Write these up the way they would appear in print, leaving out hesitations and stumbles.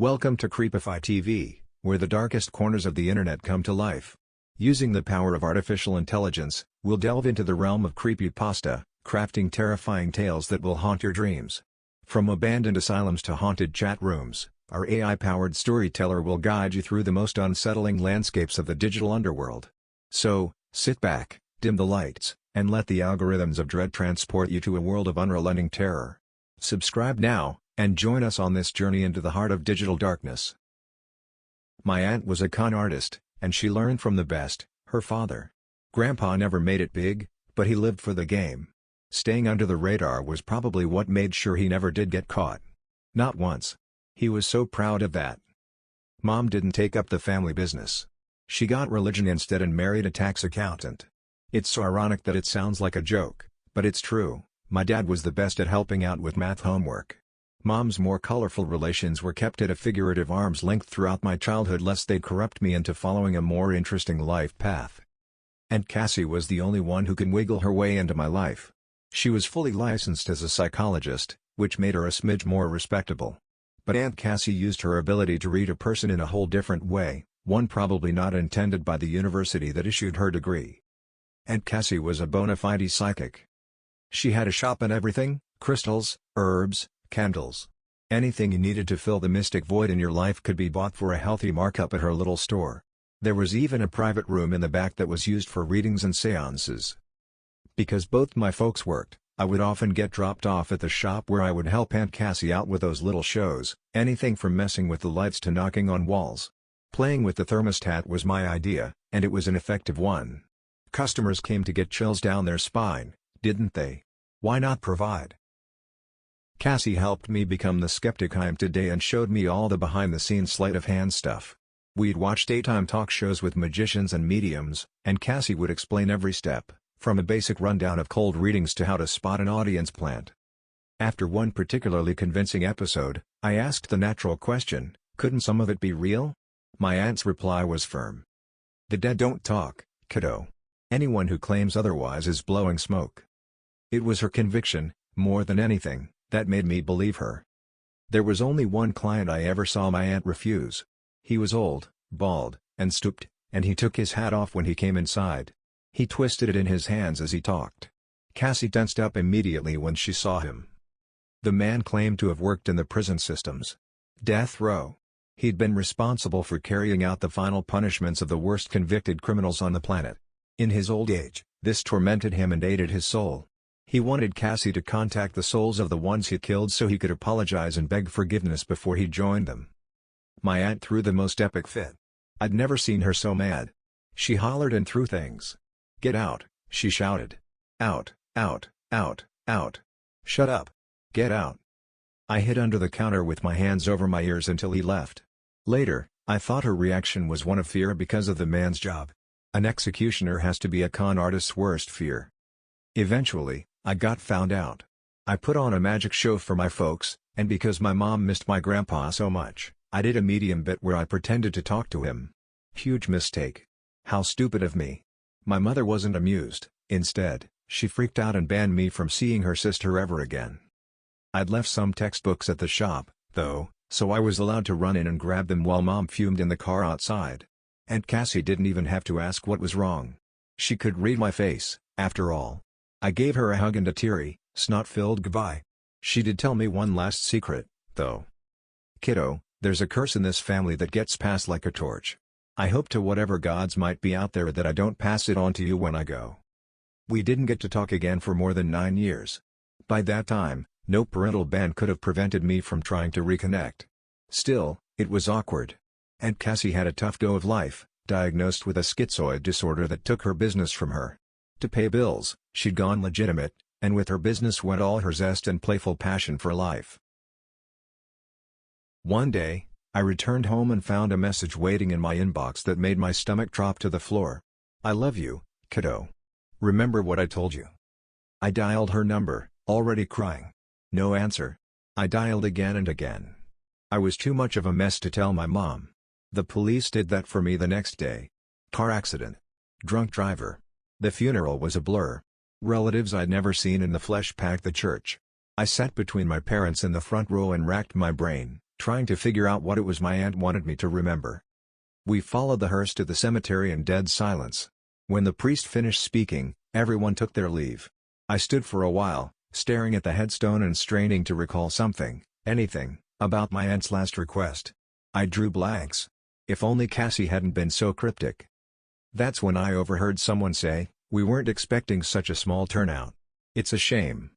Welcome to Creepify TV, where the darkest corners of the internet come to life. Using the power of artificial intelligence, we'll delve into the realm of creepypasta, crafting terrifying tales that will haunt your dreams. From abandoned asylums to haunted chat rooms, our AI-powered storyteller will guide you through the most unsettling landscapes of the digital underworld. So, sit back, dim the lights, and let the algorithms of dread transport you to a world of unrelenting terror. Subscribe now, and join us on this journey into the heart of digital darkness. My aunt was a con artist, and she learned from the best, her father. Grandpa never made it big, but he lived for the game. Staying under the radar was probably what made sure he never did get caught. Not once. He was so proud of that. Mom didn't take up the family business. She got religion instead and married a tax accountant. It's so ironic that it sounds like a joke, but it's true. My dad was the best at helping out with math homework. Mom's more colorful relations were kept at a figurative arm's length throughout my childhood lest they'd corrupt me into following a more interesting life path. Aunt Cassie was the only one who could wiggle her way into my life. She was fully licensed as a psychologist, which made her a smidge more respectable. But Aunt Cassie used her ability to read a person in a whole different way, one probably not intended by the university that issued her degree. Aunt Cassie was a bona fide psychic. She had a shop in everything: crystals, herbs, candles. Anything you needed to fill the mystic void in your life could be bought for a healthy markup at her little store. There was even a private room in the back that was used for readings and seances. Because both my folks worked, I would often get dropped off at the shop where I would help Aunt Cassie out with those little shows, anything from messing with the lights to knocking on walls. Playing with the thermostat was my idea, and it was an effective one. Customers came to get chills down their spine, didn't they? Why not provide? Cassie helped me become the skeptic I am today and showed me all the behind-the-scenes sleight-of-hand stuff. We'd watch daytime talk shows with magicians and mediums, and Cassie would explain every step, from a basic rundown of cold readings to how to spot an audience plant. After one particularly convincing episode, I asked the natural question, couldn't some of it be real? My aunt's reply was firm. The dead don't talk, kiddo. Anyone who claims otherwise is blowing smoke. It was her conviction, more than anything, that made me believe her. There was only one client I ever saw my aunt refuse. He was old, bald, and stooped, and he took his hat off when he came inside. He twisted it in his hands as he talked. Cassie tensed up immediately when she saw him. The man claimed to have worked in the prison systems. Death row. He'd been responsible for carrying out the final punishments of the worst convicted criminals on the planet. In his old age, this tormented him and aided his soul. He wanted Cassie to contact the souls of the ones he killed so he could apologize and beg forgiveness before he joined them. My aunt threw the most epic fit. I'd never seen her so mad. She hollered and threw things. "Get out," she shouted. "Out, out, out, out. Shut up. Get out." I hid under the counter with my hands over my ears until he left. Later, I thought her reaction was one of fear because of the man's job. An executioner has to be a con artist's worst fear. Eventually, I got found out. I put on a magic show for my folks, and because my mom missed my grandpa so much, I did a medium bit where I pretended to talk to him. Huge mistake. How stupid of me. My mother wasn't amused. Instead, she freaked out and banned me from seeing her sister ever again. I'd left some textbooks at the shop, though, so I was allowed to run in and grab them while Mom fumed in the car outside. Aunt Cassie didn't even have to ask what was wrong. She could read my face, after all. I gave her a hug and a teary, snot-filled goodbye. She did tell me one last secret, though. "Kiddo, there's a curse in this family that gets passed like a torch. I hope to whatever gods might be out there that I don't pass it on to you when I go." We didn't get to talk again for more than 9 years. By that time, no parental ban could have prevented me from trying to reconnect. Still, it was awkward. Aunt Cassie had a tough go of life, diagnosed with a schizoid disorder that took her business from her. To pay bills, she'd gone legitimate, and with her business went all her zest and playful passion for life. One day, I returned home and found a message waiting in my inbox that made my stomach drop to the floor. "I love you, kiddo. Remember what I told you?" I dialed her number, already crying. No answer. I dialed again and again. I was too much of a mess to tell my mom. The police did that for me the next day. Car accident. Drunk driver. The funeral was a blur. Relatives I'd never seen in the flesh packed the church. I sat between my parents in the front row and racked my brain, trying to figure out what it was my aunt wanted me to remember. We followed the hearse to the cemetery in dead silence. When the priest finished speaking, everyone took their leave. I stood for a while, staring at the headstone and straining to recall something, anything, about my aunt's last request. I drew blanks. If only Cassie hadn't been so cryptic. That's when I overheard someone say, "We weren't expecting such a small turnout. It's a shame."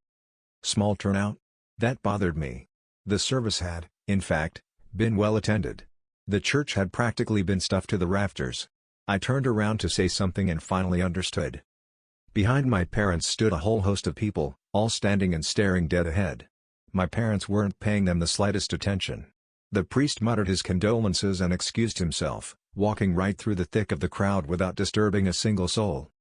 Small turnout? That bothered me. The service had, in fact, been well attended. The church had practically been stuffed to the rafters. I turned around to say something and finally understood. Behind my parents stood a whole host of people, all standing and staring dead ahead. My parents weren't paying them the slightest attention. The priest muttered his condolences and excused himself, walking right through the thick of the crowd without disturbing a single soul.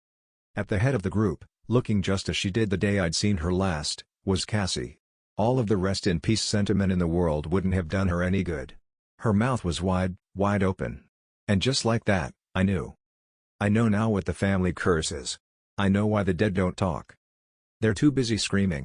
At the head of the group, looking just as she did the day I'd seen her last, was Cassie. All of the rest in peace sentiment in the world wouldn't have done her any good. Her mouth was wide, wide open. And just like that, I knew. I know now what the family curse is. I know why the dead don't talk. They're too busy screaming.